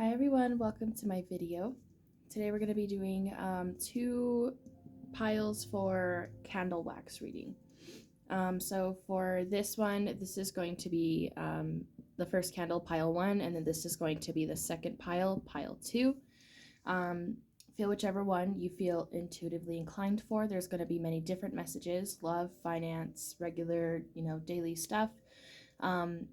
Hi everyone, welcome to my video. Today we're going to be doing 2 piles for candle wax reading. So for this one, this is going to be the first candle, pile 1, and then this is going to be the second pile, pile 2. Feel whichever one you feel intuitively inclined for. There's going to be many different messages: love, finance, regular, daily stuff.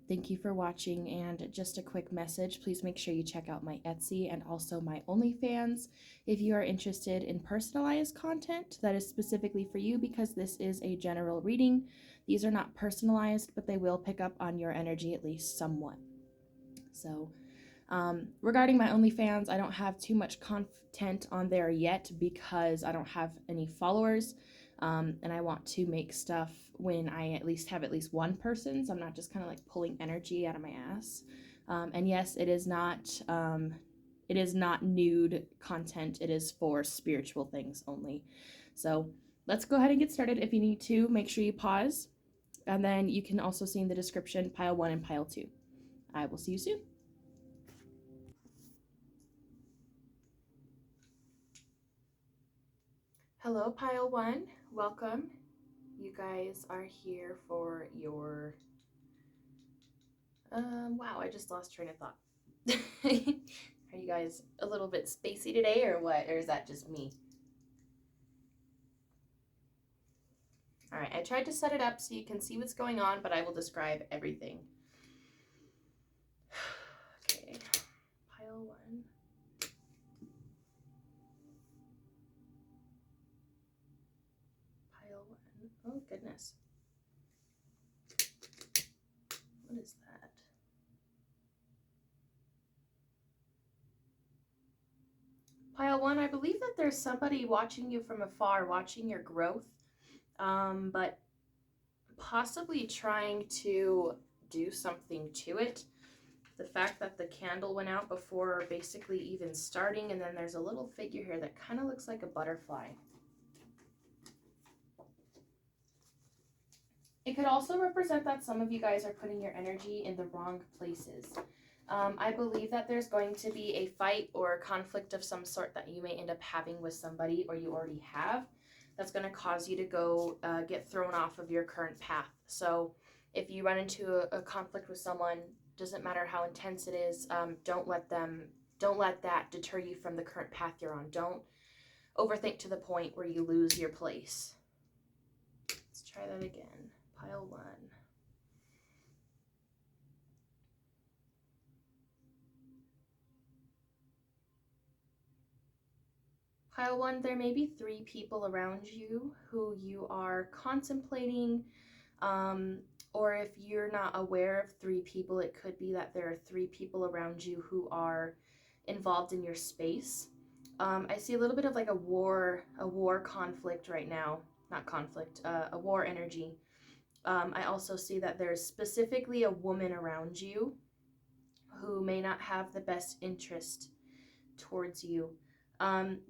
Thank you for watching, and just a quick message, please make sure you check out my Etsy and also my OnlyFans if you are interested in personalized content that is specifically for you, because this is a general reading. These are not personalized, but they will pick up on your energy at least somewhat. So regarding my OnlyFans, I don't have too much content on there yet because I don't have any followers. And I want to make stuff when I at least have one person, so I'm not just kind of like pulling energy out of my ass. And yes, it is not nude content. It is for spiritual things only. So let's go ahead and get started. If you need to, make sure you pause, and then you can also see in the description pile 1 and pile 2. I will see you soon. Hello, pile 1. Welcome. You guys are here for your wow, I just lost train of thought. Are you guys a little bit spacey today or what? Or is that just me? All right, I tried to set it up so you can see what's going on, but I will describe everything. Okay, pile 1. Pile 1. Oh, goodness. What is that? Pile 1, I believe that there's somebody watching you from afar, watching your growth, but possibly trying to do something to it. The fact that the candle went out before basically even starting, and then there's a little figure here that kind of looks like a butterfly. It could also represent that some of you guys are putting your energy in the wrong places. I believe that there's going to be a fight or a conflict of some sort that you may end up having with somebody, or you already have, that's going to cause you to go get thrown off of your current path. So if you run into a conflict with someone, doesn't matter how intense it is, don't let that deter you from the current path you're on. Don't overthink to the point where you lose your place. Let's try that again. Pile 1. Pile 1, there may be 3 people around you who you are contemplating, or if you're not aware of 3 people, it could be that there are 3 people around you who are involved in your space. I see a little bit of like a war conflict right now. Not conflict, a war energy. I also see that there's specifically a woman around you who may not have the best interest towards you.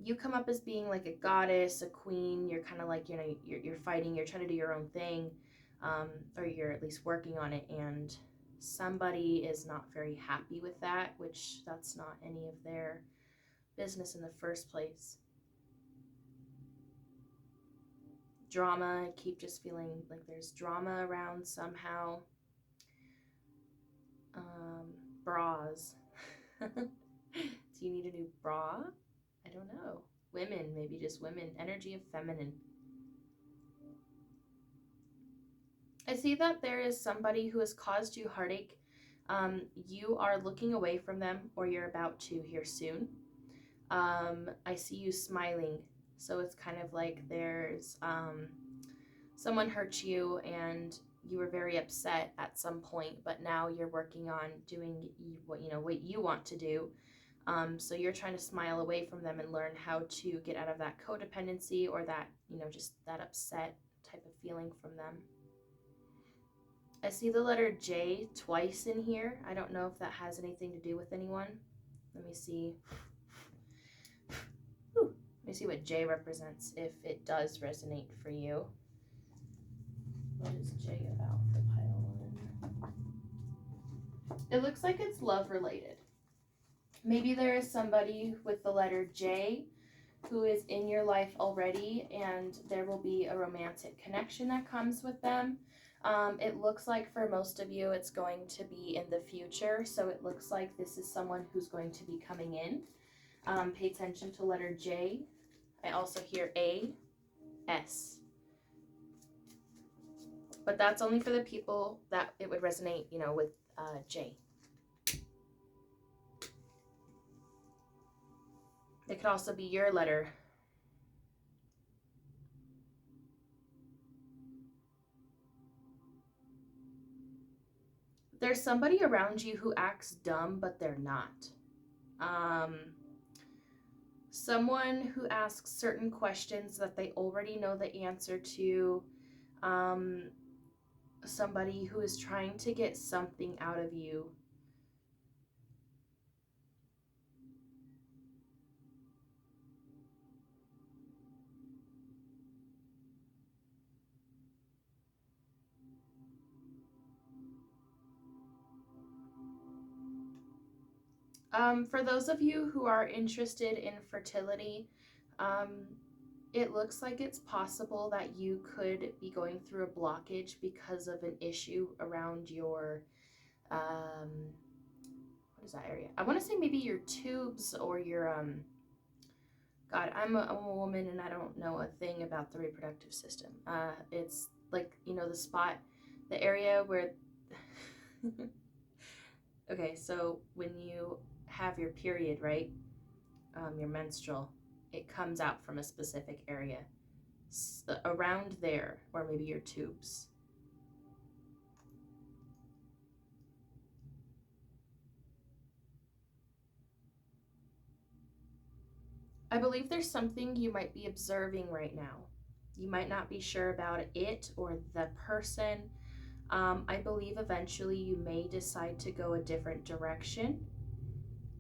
You come up as being like a goddess, a queen. You're kind of like, you're fighting, you're trying to do your own thing, or you're at least working on it, and somebody is not very happy with that, which that's not any of their business in the first place. Drama, I keep just feeling like there's drama around somehow. Bras. Do you need a new bra? I don't know. Women, maybe just women. Energy of feminine. I see that there is somebody who has caused you heartache. You are looking away from them, or you're about to here soon. I see you smiling. So it's kind of like there's someone hurt you and you were very upset at some point, but now you're working on doing what you want to do. So you're trying to smile away from them and learn how to get out of that codependency, or that, just that upset type of feeling from them. I see the letter J twice in here. I don't know if that has anything to do with anyone. Let me see. Let me see what J represents, if it does resonate for you. What is J about for pile 1? It looks like it's love related. Maybe there is somebody with the letter J who is in your life already, and there will be a romantic connection that comes with them. It looks like for most of you it's going to be in the future, so it looks like this is someone who's going to be coming in. Pay attention to letter J. I also hear A, S. But that's only for the people that it would resonate, with J. It could also be your letter. There's somebody around you who acts dumb, but they're not. Someone who asks certain questions that they already know the answer to. Somebody who is trying to get something out of you. For those of you who are interested in fertility, it looks like it's possible that you could be going through a blockage because of an issue around your, what is that area? I want to say maybe your tubes or your, God, I'm a woman and I don't know a thing about the reproductive system. It's like, the spot, the area where, okay, so when you have your period, right, your menstrual, it comes out from a specific area. Around there, or maybe your tubes. I believe there's something you might be observing right now. You might not be sure about it or the person. I believe eventually you may decide to go a different direction.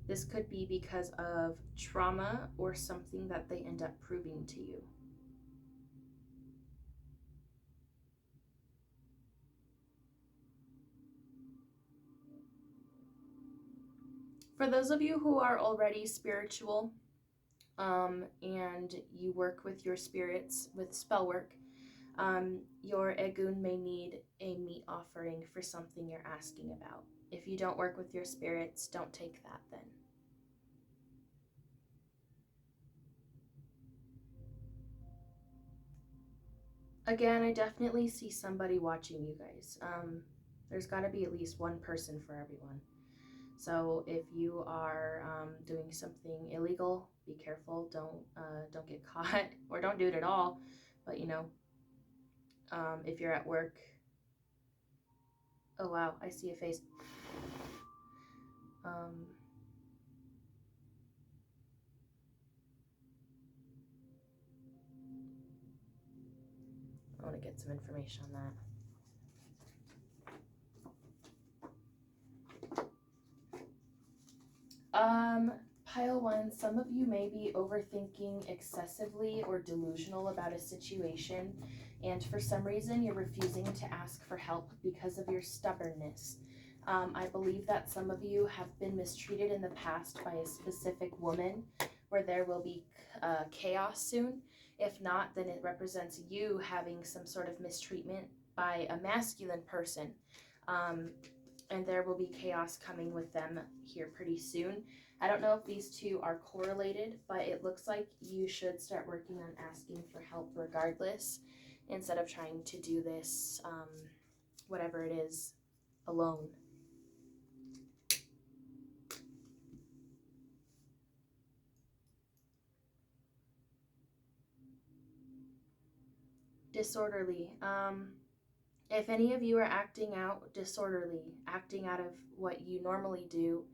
This could be because of trauma or something that they end up proving to you. For those of you who are already spiritual, and you work with your spirits with spell work, your Egun may need a meat offering for something you're asking about. If you don't work with your spirits, don't take that then. Again, I definitely see somebody watching you guys. There's got to be at least one person for everyone. So if you are doing something illegal, be careful. Don't get caught, or don't do it at all. But if you're at work, oh wow, I see a face. I want to get some information on that. Pile one, some of you may be overthinking excessively or delusional about a situation, and for some reason you're refusing to ask for help because of your stubbornness. I believe that some of you have been mistreated in the past by a specific woman, where there will be chaos soon. If not, then it represents you having some sort of mistreatment by a masculine person. And there will be chaos coming with them here pretty soon. I don't know if these two are correlated, but it looks like you should start working on asking for help regardless, instead of trying to do this, whatever it is, alone. Disorderly. If any of you are acting out disorderly, acting out of what you normally do,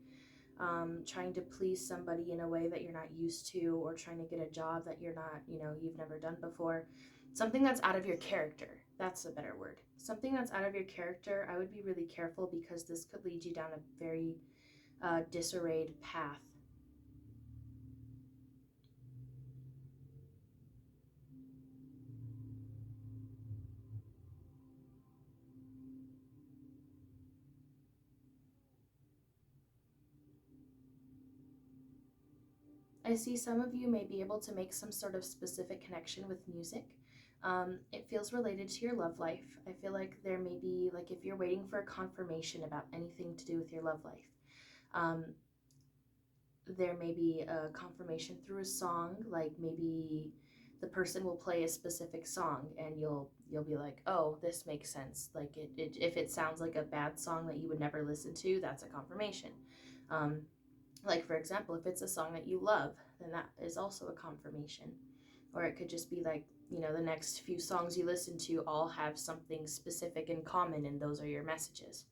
trying to please somebody in a way that you're not used to, or trying to get a job that you're not, you've never done before, something that's out of your character. That's a better word. Something that's out of your character, I would be really careful, because this could lead you down a very disarrayed path. I see some of you may be able to make some sort of specific connection with music. It feels related to your love life. I feel like there may be, like, if you're waiting for a confirmation about anything to do with your love life, um, there may be a confirmation through a song. Like maybe the person will play a specific song and you'll be like, oh, this makes sense. Like if it sounds like a bad song that you would never listen to, that's a confirmation. um, like for example, if it's a song that you love, then that is also a confirmation. Or it could just be like, you know, the next few songs you listen to all have something specific in common, and those are your messages.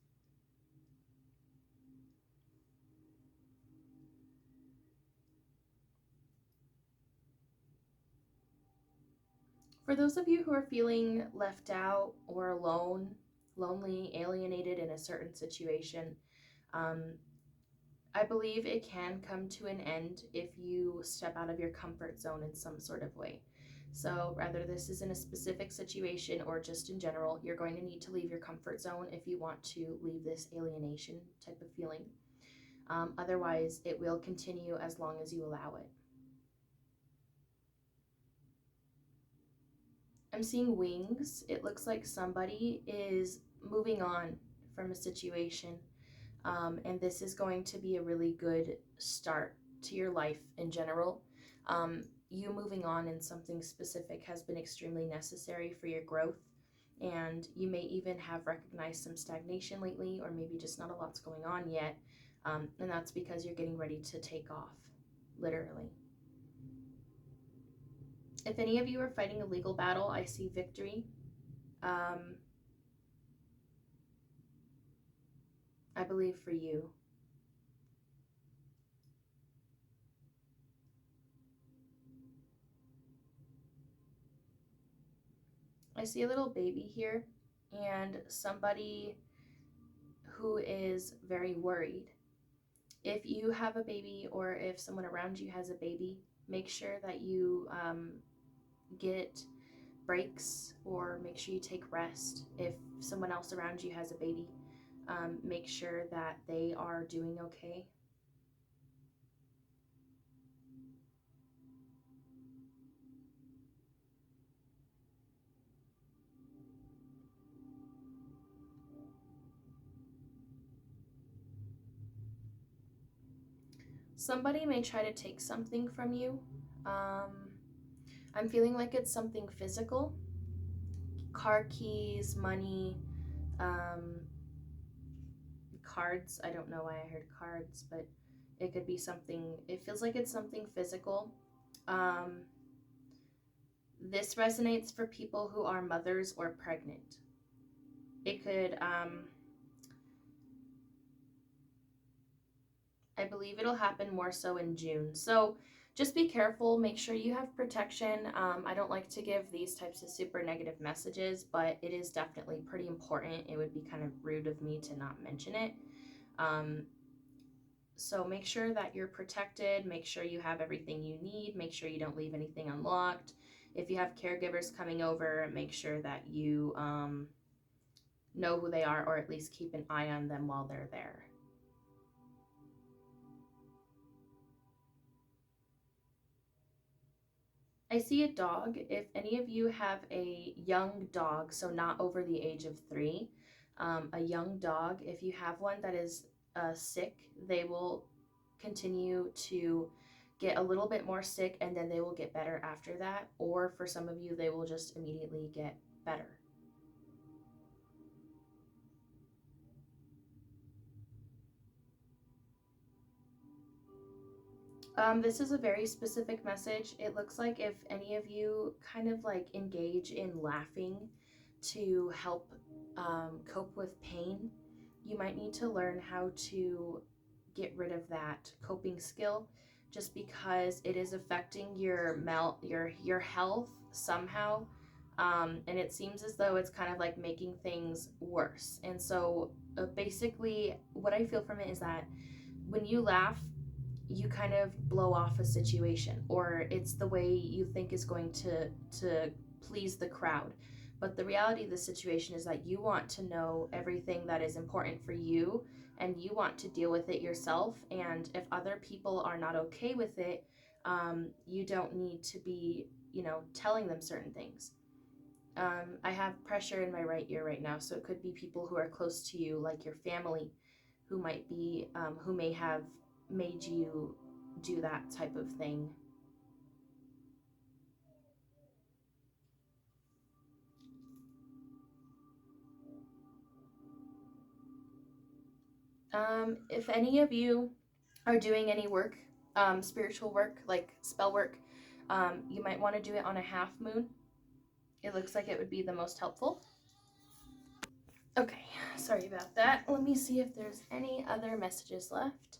For those of you who are feeling left out or alone, lonely, alienated in a certain situation, um, I believe it can come to an end if you step out of your comfort zone in some sort of way. So, whether this is in a specific situation or just in general, you're going to need to leave your comfort zone if you want to leave this alienation type of feeling. Otherwise, it will continue as long as you allow it. I'm seeing wings. It looks like somebody is moving on from a situation. And this is going to be a really good start to your life in general. You moving on in something specific has been extremely necessary for your growth. And you may even have recognized some stagnation lately, or maybe just not a lot's going on yet. And that's because you're getting ready to take off, literally. If any of you are fighting a legal battle, I see victory. Um, I believe for you. I see a little baby here and somebody who is very worried. If you have a baby or if someone around you has a baby, make sure that you get breaks or make sure you take rest. If someone else around you has a baby, make sure that they are doing okay. Somebody may try to take something from you. I'm feeling like it's something physical. Car keys, money, um, cards. I don't know why I heard cards, but it could be something, it feels like it's something physical. Um, this resonates for people who are mothers or pregnant. It could, I believe it'll happen more so in June. So just be careful. Make sure you have protection. I don't like to give these types of super negative messages, but it is definitely pretty important. It would be kind of rude of me to not mention it. So make sure that you're protected. Make sure you have everything you need. Make sure you don't leave anything unlocked. If you have caregivers coming over, make sure that you know who they are, or at least keep an eye on them while they're there. I see a dog. If any of you have a young dog, so not over the age of 3, a young dog, if you have one that is sick, they will continue to get a little bit more sick and then they will get better after that. Or for some of you, they will just immediately get better. This is a very specific message. It looks like if any of you kind of like engage in laughing to help cope with pain, you might need to learn how to get rid of that coping skill, just because it is affecting your health somehow. And it seems as though it's kind of like making things worse. And so basically what I feel from it is that when you laugh, you kind of blow off a situation, or it's the way you think is going to please the crowd. But the reality of the situation is that you want to know everything that is important for you and you want to deal with it yourself. And if other people are not okay with it, you don't need to be, telling them certain things. I have pressure in my right ear right now, so it could be people who are close to you, like your family, who may have made you do that type of thing. If any of you are doing any work, spiritual work, like spell work, you might want to do it on a half moon. It looks like it would be the most helpful. Okay, sorry about that. Let me see if there's any other messages left.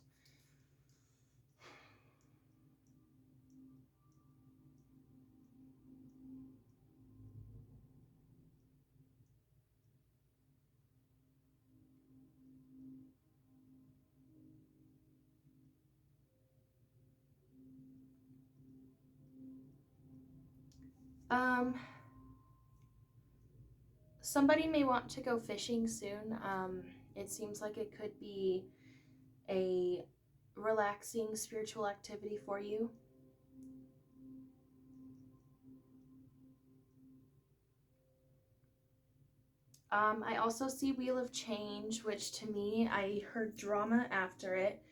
Somebody may want to go fishing soon. It seems like it could be a relaxing spiritual activity for you. I also see Wheel of Change, which to me, I heard drama after it.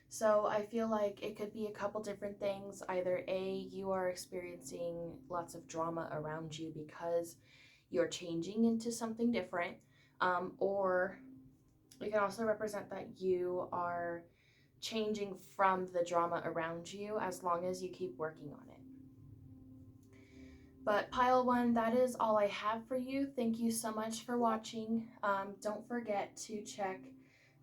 So I feel like it could be a couple different things. Either A, you are experiencing lots of drama around you because you're changing into something different, or it can also represent that you are changing from the drama around you as long as you keep working on it. But pile one, that is all I have for you. Thank you so much for watching. Don't forget to check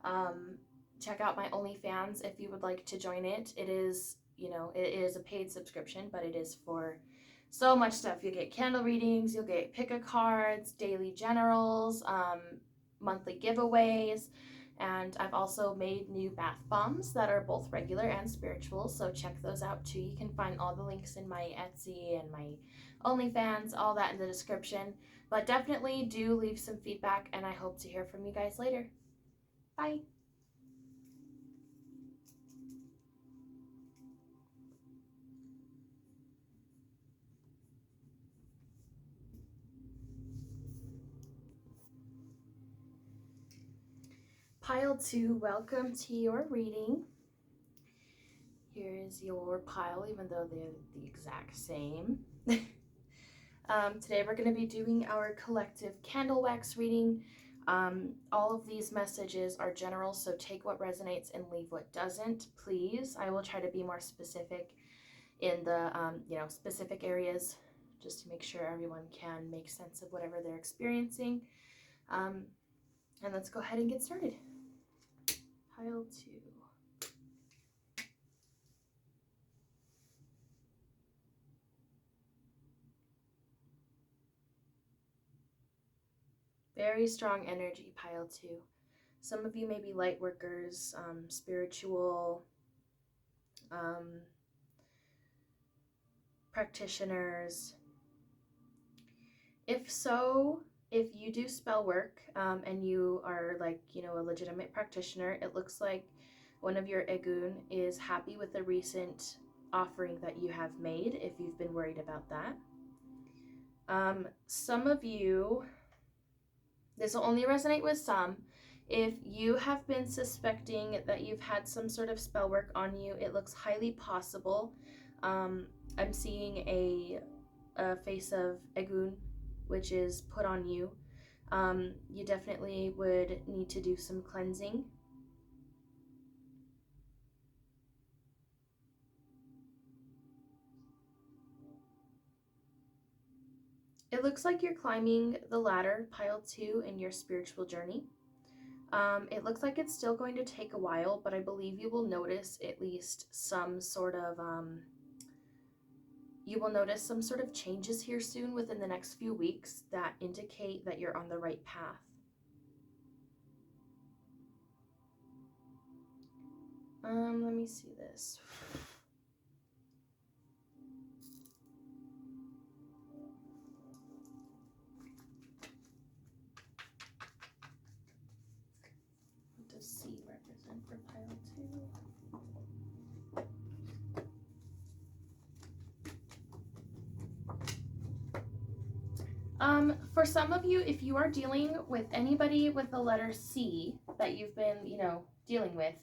out my OnlyFans if you would like to join it. It is, it is a paid subscription, but it is for so much stuff. You'll get candle readings, you'll get pick-a-cards, daily generals, monthly giveaways, and I've also made new bath bombs that are both regular and spiritual, so check those out too. You can find all the links in my Etsy and my OnlyFans, all that in the description. But definitely do leave some feedback, and I hope to hear from you guys later. Bye! Pile 2, welcome to your reading. Here's your pile, even though they're the exact same. Today we're going to be doing our collective candle wax reading. All of these messages are general, so take what resonates and leave what doesn't, please. I will try to be more specific in the specific areas, just to make sure everyone can make sense of whatever they're experiencing. And let's go ahead and get started. Pile 2. Very strong energy, pile 2. Some of you may be light workers, spiritual practitioners. If so, if you do spell work and you are a legitimate practitioner, it looks like one of your egun is happy with the recent offering that you have made, if you've been worried about that. Some of you, this will only resonate with some. If you have been suspecting that you've had some sort of spell work on you, it looks highly possible. I'm seeing a face of egun, which is put on you. You definitely would need to do some cleansing. It looks like you're climbing the ladder, pile 2, in your spiritual journey. It looks like it's still going to take a while, but I believe you will notice at least some sort of changes here soon within the next few weeks that indicate that you're on the right path. Let me see this. What does C represent? For some of you, if you are dealing with anybody with the letter C that you've been, dealing with,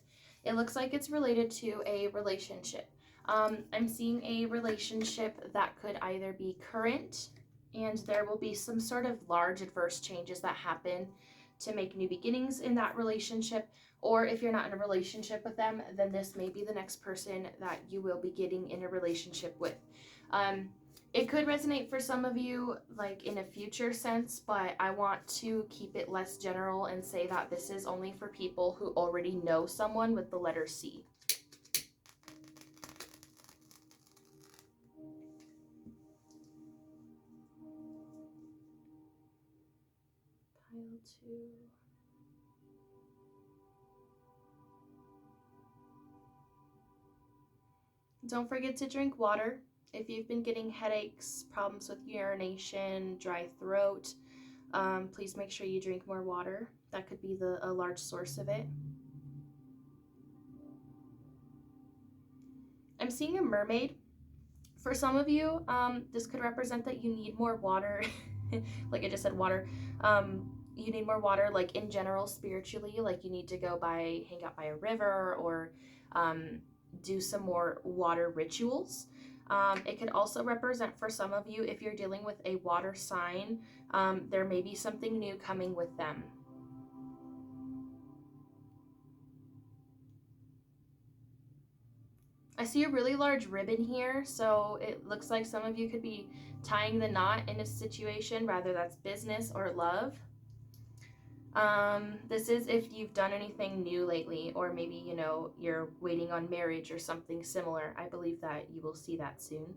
it looks like it's related to a relationship. I'm seeing a relationship that could either be current, and there will be some sort of large adverse changes that happen to make new beginnings in that relationship, or if you're not in a relationship with them, then this may be the next person that you will be getting in a relationship with. It could resonate for some of you, like in a future sense, but I want to keep it less general and say that this is only for people who already know someone with the letter C. Pile 2. Don't forget to drink water. If you've been getting headaches, problems with urination, dry throat, please make sure you drink more water. That could be a large source of it. I'm seeing a mermaid. For some of you, this could represent that you need more water. Like I just said, water. You need more water, like in general, spiritually. Like you need to go hang out by a river, or do some more water rituals. It could also represent for some of you, if you're dealing with a water sign, there may be something new coming with them. I see a really large ribbon here, so it looks like some of you could be tying the knot in a situation, whether that's business or love. This is if you've done anything new lately, or maybe, you're waiting on marriage or something similar. I believe that you will see that soon.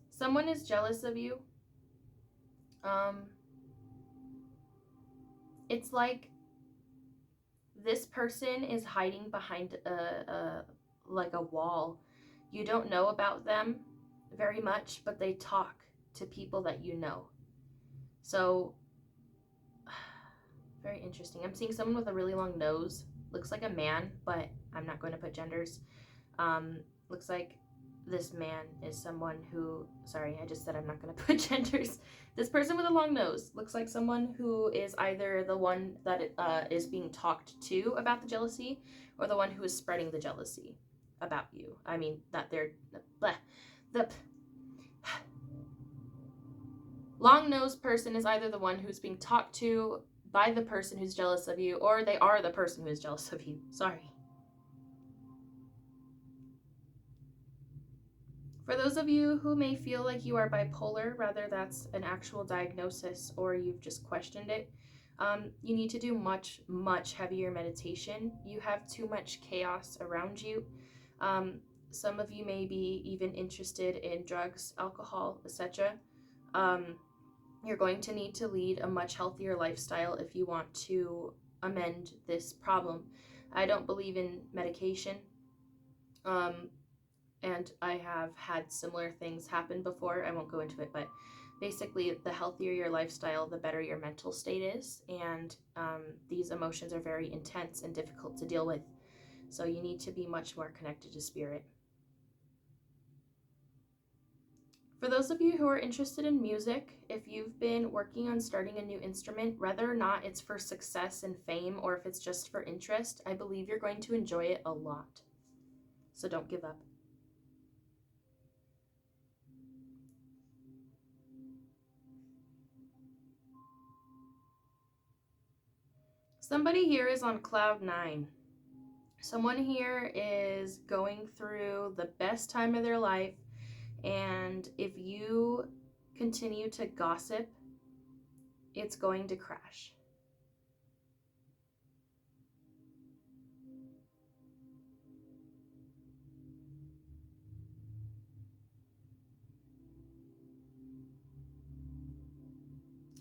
Someone is jealous of you. It's like this person is hiding behind like a wall. You don't know about them very much, but they talk to people that you know. So, very interesting. I'm seeing someone with a really long nose. Looks like a man, but I'm not going to put genders. Looks like this man is someone who, sorry, I just said I'm not going to put genders. This person with a long nose looks like someone who is either the one that is being talked to about the jealousy, or the one who is spreading the jealousy about you. I mean, that they're, the long-nosed person is either the one who's being talked to by the person who's jealous of you, or they are the person who is jealous of you. Sorry. For those of you who may feel like you are bipolar, whether that's an actual diagnosis or you've just questioned it, you need to do much, much heavier meditation. You have too much chaos around you. Some of you may be even interested in drugs, alcohol, etc. You're going to need to lead a much healthier lifestyle if you want to amend this problem. I don't believe in medication. And I have had similar things happen before. I won't go into it, but basically the healthier your lifestyle, the better your mental state is. And these emotions are very intense and difficult to deal with. So you need to be much more connected to spirit. For those of you who are interested in music, if you've been working on starting a new instrument, whether or not it's for success and fame or if it's just for interest, I believe you're going to enjoy it a lot. So don't give up. Somebody here is on cloud 9. Someone here is going through the best time of their life, and if you continue to gossip, it's going to crash.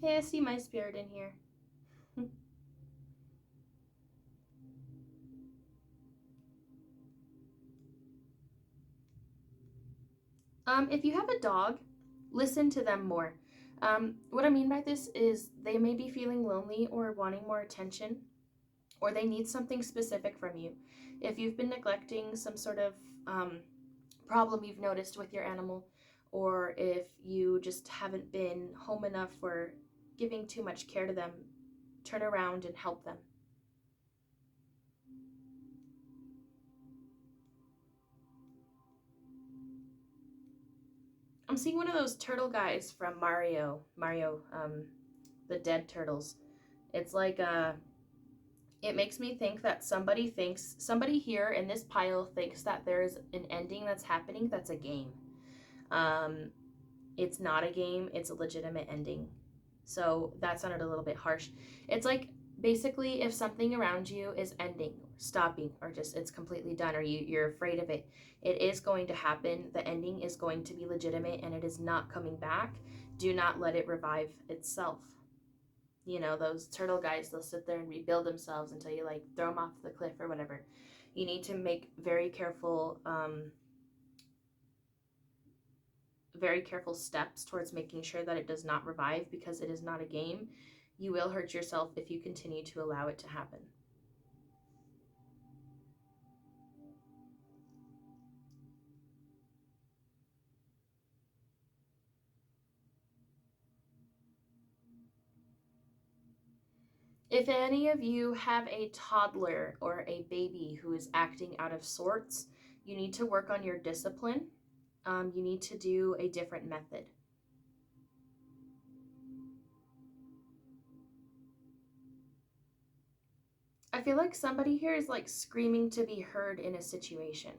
Hey, I see my spirit in here. If you have a dog, listen to them more. What I mean by this is they may be feeling lonely or wanting more attention, or they need something specific from you. If you've been neglecting some sort of problem you've noticed with your animal, or if you just haven't been home enough or giving too much care to them, turn around and help them. I'm seeing one of those turtle guys from Mario, the dead turtles. It's like it makes me think that somebody here in this pile thinks that there's an ending that's happening that's a game. It's not a game, it's a legitimate ending. So that sounded a little bit harsh. It's like basically if something around you is ending, stopping, or just it's completely done, or you're afraid of it, it is going to happen. The ending is going to be legitimate and it is not coming back. Do not let it revive itself. You know, those turtle guys, they'll sit there and rebuild themselves until you like throw them off the cliff or whatever. You need to make very careful steps towards making sure that it does not revive, because it is not a game. You will hurt yourself if you continue to allow it to happen. If any of you have a toddler or a baby who is acting out of sorts, you need to work on your discipline. You need to do a different method. I feel like somebody here is like screaming to be heard in a situation.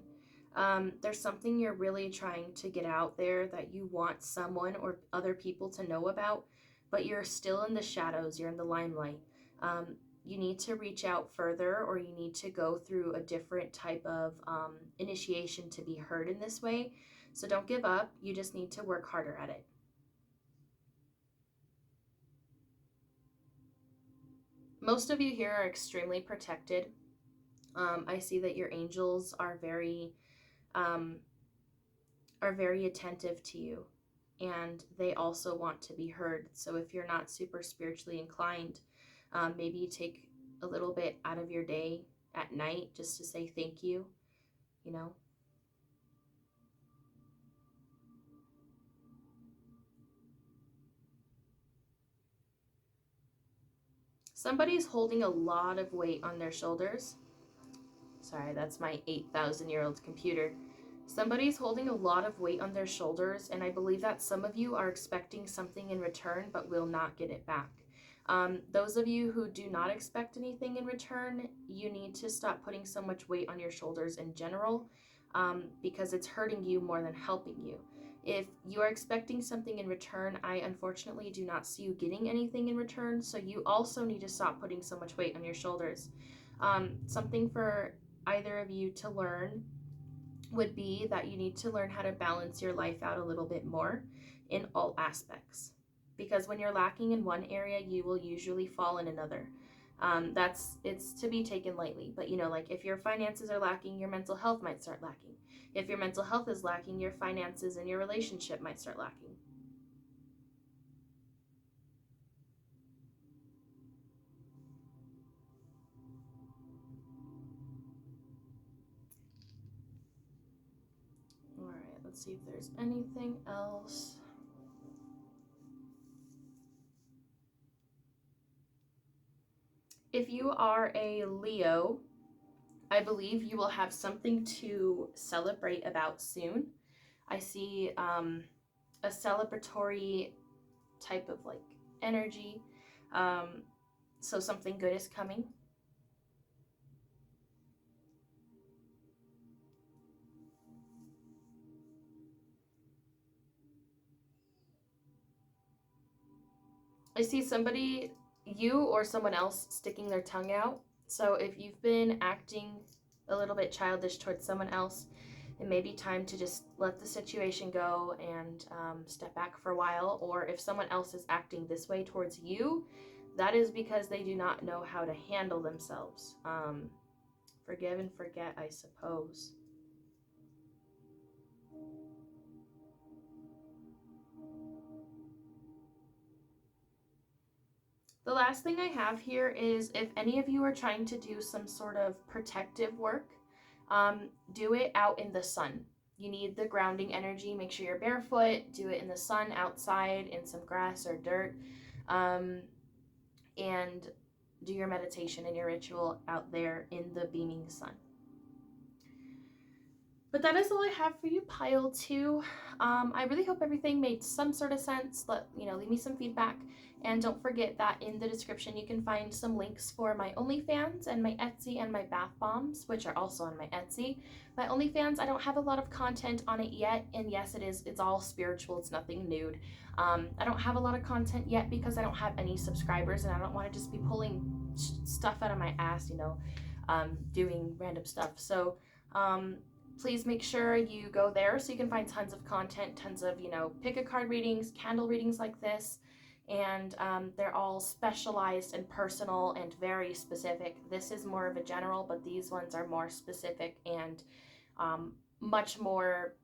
There's something you're really trying to get out there that you want someone or other people to know about, but you're still in the shadows, you're in the limelight. You need to reach out further, or you need to go through a different type of initiation to be heard in this way. So don't give up, you just need to work harder at it. Most of you here are extremely protected. I see that your angels are very attentive to you, and they also want to be heard. So if you're not super spiritually inclined, maybe you take a little bit out of your day at night just to say thank you, you know. Somebody's holding a lot of weight on their shoulders. Sorry, that's my 8,000-year-old computer. Somebody's holding a lot of weight on their shoulders, and I believe that some of you are expecting something in return but will not get it back. Those of you who do not expect anything in return, you need to stop putting so much weight on your shoulders in general, because it's hurting you more than helping you. If you are expecting something in return, I unfortunately do not see you getting anything in return, so you also need to stop putting so much weight on your shoulders. Something for either of you to learn would be that you need to learn how to balance your life out a little bit more in all aspects. Because when you're lacking in one area, you will usually fall in another. It's to be taken lightly. But you know, like if your finances are lacking, your mental health might start lacking. If your mental health is lacking, your finances and your relationship might start lacking. All right, let's see if there's anything else. If you are a Leo, I believe you will have something to celebrate about soon. I see a celebratory type of like energy. So something good is coming. I see somebody, you or someone else, sticking their tongue out. So if you've been acting a little bit childish towards someone else, it may be time to just let the situation go and step back for a while. Or if someone else is acting this way towards you, that is because they do not know how to handle themselves. Forgive and forget, I suppose. The last thing I have here is if any of you are trying to do some sort of protective work, do it out in the sun. You need the grounding energy. Make sure you're barefoot. Do it in the sun, outside, in some grass or dirt. And do your meditation and your ritual out there in the beaming sun. But that is all I have for you, pile 2. I really hope everything made some sort of sense. Leave me some feedback. And don't forget that in the description you can find some links for my OnlyFans and my Etsy and my bath bombs, which are also on my Etsy. My OnlyFans, I don't have a lot of content on it yet, and yes, it's all spiritual, it's nothing nude. I don't have a lot of content yet because I don't have any subscribers, and I don't want to just be pulling stuff out of my ass, doing random stuff. So please make sure you go there so you can find tons of content, tons of, pick a card readings, candle readings like this. And they're all specialized and personal and very specific. This is more of a general, but these ones are more specific and much more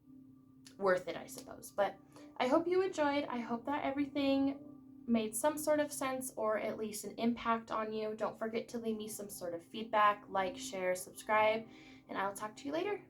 worth it, I suppose. But I hope you enjoyed. I hope that everything made some sort of sense or at least an impact on you. Don't forget to leave me some sort of feedback, like, share, subscribe, and I'll talk to you later.